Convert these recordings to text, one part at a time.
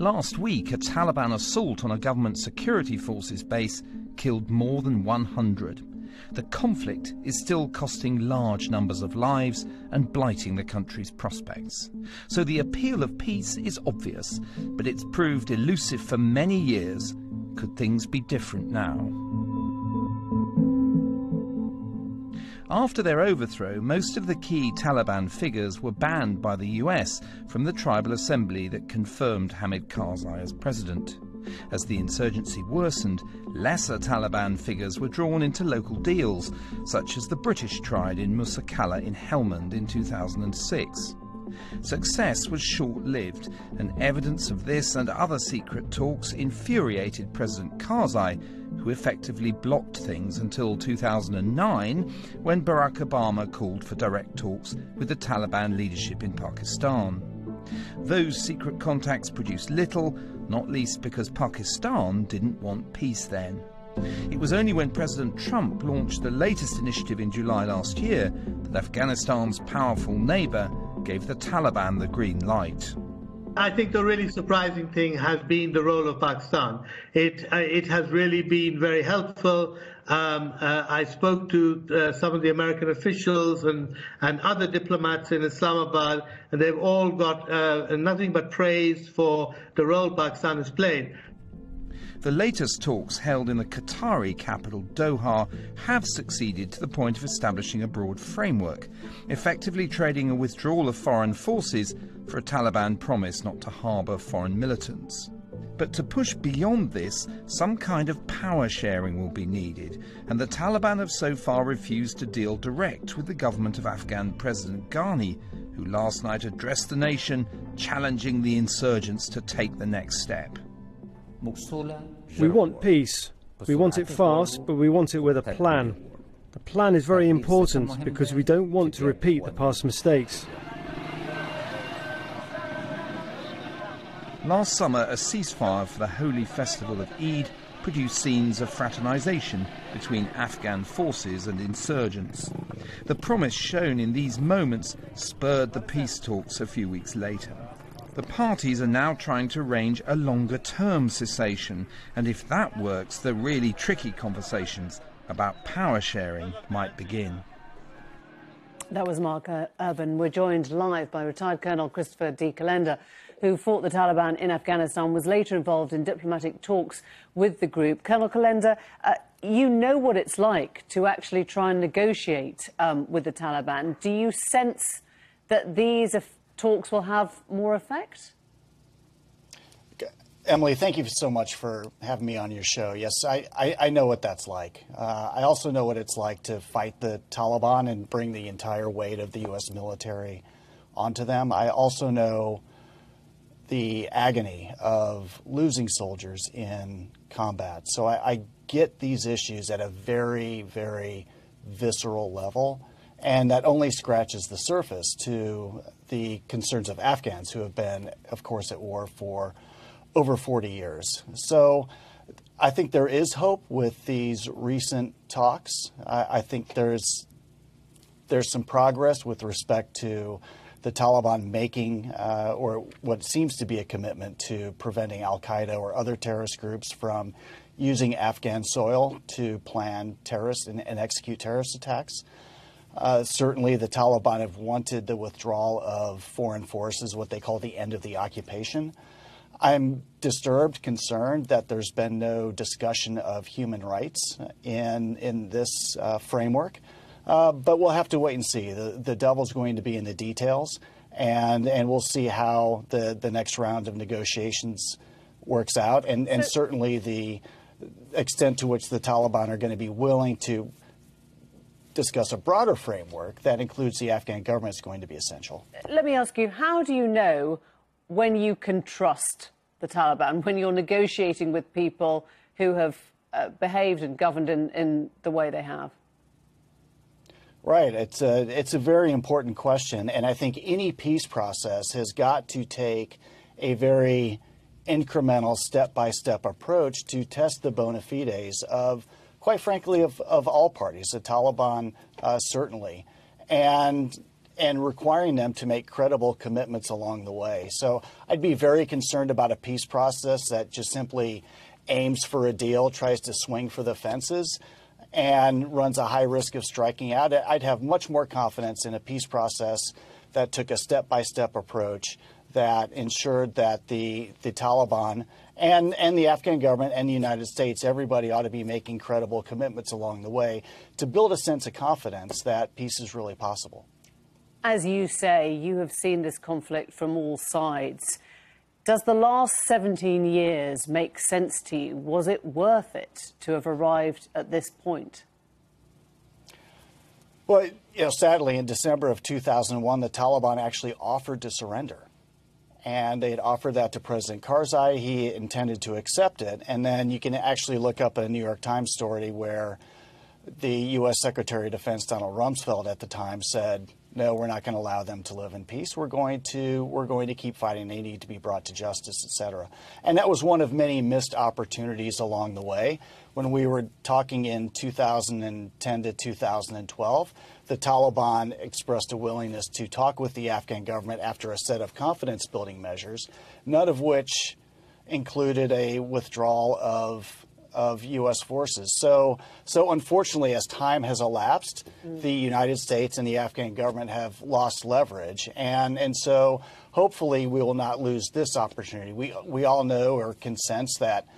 Last week, a Taliban assault on a government security forces base killed more than 100. The conflict is still costing large numbers of lives and blighting the country's prospects. So the appeal of peace is obvious, but it's proved elusive for many years. Could things be different now? After their overthrow, most of the key Taliban figures were banned by the US from the tribal assembly that confirmed Hamid Karzai as president. As the insurgency worsened, lesser Taliban figures were drawn into local deals, such as the British tried in Musa Qala in Helmand in 2006. Success was short-lived, and evidence of this and other secret talks infuriated President Karzai, who effectively blocked things until 2009, when Barack Obama called for direct talks with the Taliban leadership in Pakistan. Those secret contacts produced little, not least because Pakistan didn't want peace then. It was only when President Trump launched the latest initiative in July last year that Afghanistan's powerful neighbour gave the Taliban the green light. I think the really surprising thing has been the role of Pakistan. It has really been very helpful. I spoke to some of the American officials and other diplomats in Islamabad, and they've all got nothing but praise for the role Pakistan has played. The latest talks held in the Qatari capital Doha have succeeded to the point of establishing a broad framework, effectively trading a withdrawal of foreign forces for a Taliban promise not to harbour foreign militants. But to push beyond this, some kind of power sharing will be needed, and the Taliban have so far refused to deal direct with the government of Afghan President Ghani, who last night addressed the nation, challenging the insurgents to take the next step. We want peace. We want it fast, but we want it with a plan. The plan is very important because we don't want to repeat the past mistakes. Last summer, a ceasefire for the holy festival of Eid produced scenes of fraternisation between Afghan forces and insurgents. The promise shown in these moments spurred the peace talks a few weeks later. The parties are now trying to arrange a longer-term cessation, and if that works, the really tricky conversations about power sharing might begin. That was Mark Urban. We're joined live by retired Colonel Christopher D. Kolenda, who fought the Taliban in Afghanistan, was later involved in diplomatic talks with the group. Colonel Kolenda, you know what it's like to actually try and negotiate with the Taliban. Do you sense that these talks will have more effect? Emily, thank you so much for having me on your show. Yes, I know what that's like. I also know what it's like to fight the Taliban and bring the entire weight of the U.S. military onto them. I also know the agony of losing soldiers in combat. So I get these issues at a very, very visceral level, and that only scratches the surface to the concerns of Afghans who have been, of course, at war for over 40 years. So I think there is hope with these recent talks. I think there's some progress with respect to the Taliban making, or what seems to be a commitment to preventing al-Qaeda or other terrorist groups from using Afghan soil to plan terrorist and execute terrorist attacks. Certainly the Taliban have wanted the withdrawal of foreign forces, what they call the end of the occupation. I'm disturbed, concerned that there's been no discussion of human rights in this framework. But we'll have to wait and see. The devil's going to be in the details, and we'll see how the next round of negotiations works out, and certainly the extent to which the Taliban are going to be willing to discuss a broader framework that includes the Afghan government is going to be essential. Let me ask you, how do you know when you can trust the Taliban, when you're negotiating with people who have behaved and governed in the way they have? Right. It's a very important question, and I think any peace process has got to take a very incremental, step-by-step approach to test the bona fides of, quite frankly, of all parties, the Taliban certainly. And and requiring them to make credible commitments along the way. So I'd be very concerned about a peace process that just simply aims for a deal, tries to swing for the fences, and runs a high risk of striking out. I'd have much more confidence in a peace process that took a step-by-step approach that ensured that the Taliban and the Afghan government and the United States, everybody ought to be making credible commitments along the way to build a sense of confidence that peace is really possible. As you say, you have seen this conflict from all sides. Does the last 17 years make sense to you? Was it worth it to have arrived at this point? Well, sadly, in December of 2001, the Taliban actually offered to surrender. And they'd offered that to President Karzai. He intended to accept it. And then you can actually look up a New York Times story where the U.S. Secretary of Defense Donald Rumsfeld at the time said, no, we're not going to allow them to live in peace. We're going to keep fighting. They need to be brought to justice, et cetera. And that was one of many missed opportunities along the way. When we were talking in 2010 to 2012, the Taliban expressed a willingness to talk with the Afghan government after a set of confidence-building measures, none of which included a withdrawal of U.S. forces. So unfortunately, as time has elapsed, the United States and the Afghan government have lost leverage. And so hopefully we will not lose this opportunity. We all know or can sense that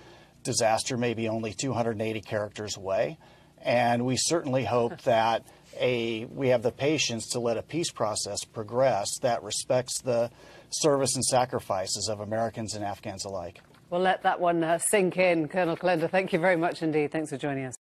disaster may be only 280 characters away. And we certainly hope that we have the patience to let a peace process progress that respects the service and sacrifices of Americans and Afghans alike. We'll let that one sink in. Colonel Kolenda, thank you very much indeed. Thanks for joining us.